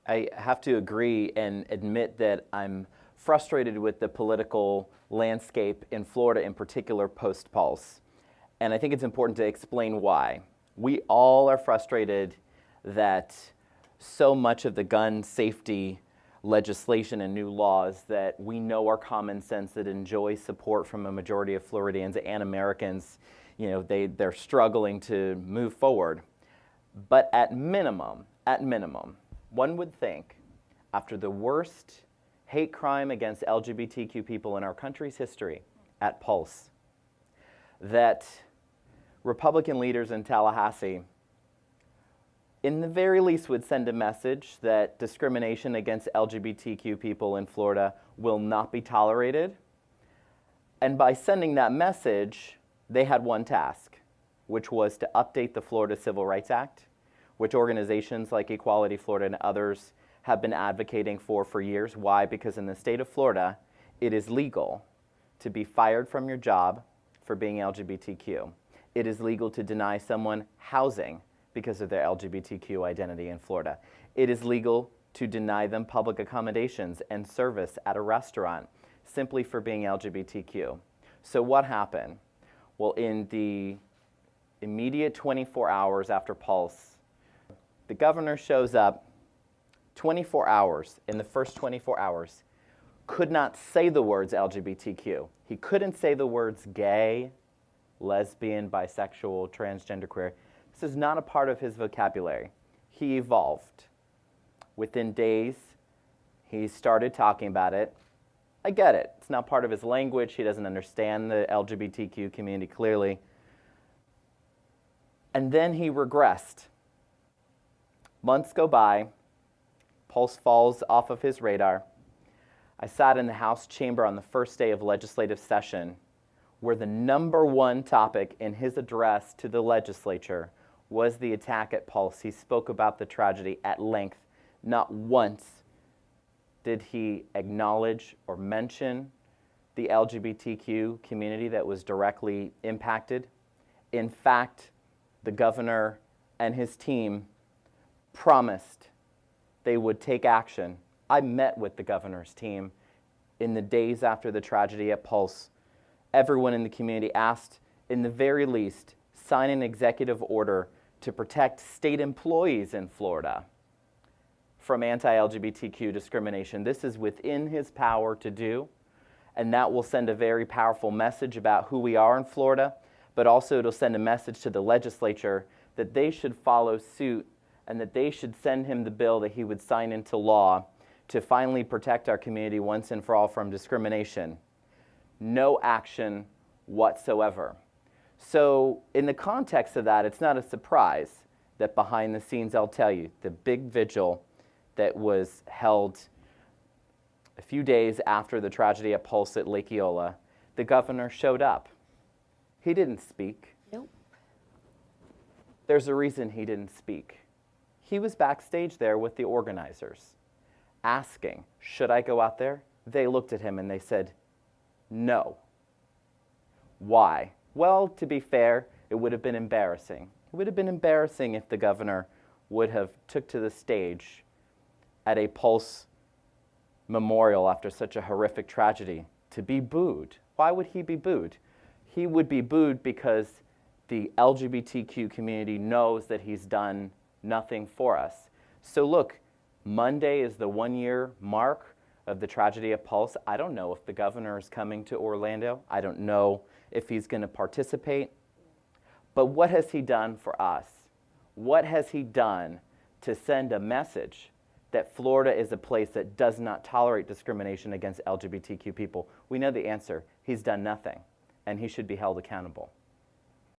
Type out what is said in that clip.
I have to agree and admit that I'm frustrated with the political landscape in Florida, in particular post-Pulse. And I think it's important to explain why. We all are frustrated that so much of the gun safety legislation and new laws that we know are common sense, that enjoy support from a majority of Floridians and Americans, they're struggling to move forward. But at minimum, one would think, after the worst hate crime against LGBTQ people in our country's history at Pulse, that Republican leaders in Tallahassee, in the very least, would send a message that discrimination against LGBTQ people in Florida will not be tolerated. And by sending that message, they had one task, which was to update the Florida Civil Rights Act, which organizations like Equality Florida and others have been advocating for years. Why? Because in the state of Florida, it is legal to be fired from your job for being LGBTQ. It is legal to deny someone housing because of their LGBTQ identity in Florida. It is legal to deny them public accommodations and service at a restaurant simply for being LGBTQ. So what happened? Well, in the immediate 24 hours after Pulse, the governor shows up 24 hours, in the first 24 hours, could not say the words LGBTQ. He couldn't say the words gay, lesbian, bisexual, transgender, queer. This is not a part of his vocabulary. He evolved. Within days, he started talking about it. I get it. It's not part of his language. He doesn't understand the LGBTQ community clearly. And then he regressed. Months go by. Pulse falls off of his radar. I sat in the House chamber on the first day of legislative session, where the number one topic in his address to the legislature was the attack at Pulse. He spoke about the tragedy at length. Not once did he acknowledge or mention the LGBTQ community that was directly impacted. In fact, the governor and his team promised they would take action. I met with the governor's team in the days after the tragedy at Pulse. Everyone in the community asked, in the very least, sign an executive order to protect state employees in Florida from anti-LGBTQ discrimination. This is within his power to do, and that will send a very powerful message about who we are in Florida, but also it'll send a message to the legislature that they should follow suit and that they should send him the bill that he would sign into law to finally protect our community once and for all from discrimination. No action whatsoever. So in the context of that, it's not a surprise that behind the scenes, I'll tell you, the big vigil that was held a few days after the tragedy at Pulse at Lake Eola, the governor showed up. He didn't speak. Nope. There's a reason he didn't speak. He was backstage there with the organizers, asking, should I go out there? They looked at him and they said, no. Why? Well, to be fair, it would have been embarrassing. It would have been embarrassing if the governor would have took to the stage at a Pulse memorial after such a horrific tragedy to be booed. Why would he be booed? He would be booed because the LGBTQ community knows that he's done nothing for us. So look, Monday is the 1-year mark of the tragedy at Pulse. I don't know if the governor is coming to Orlando. I don't know if he's going to participate. But what has he done for us? What has he done to send a message that Florida is a place that does not tolerate discrimination against LGBTQ people? We know the answer. He's done nothing, and he should be held accountable.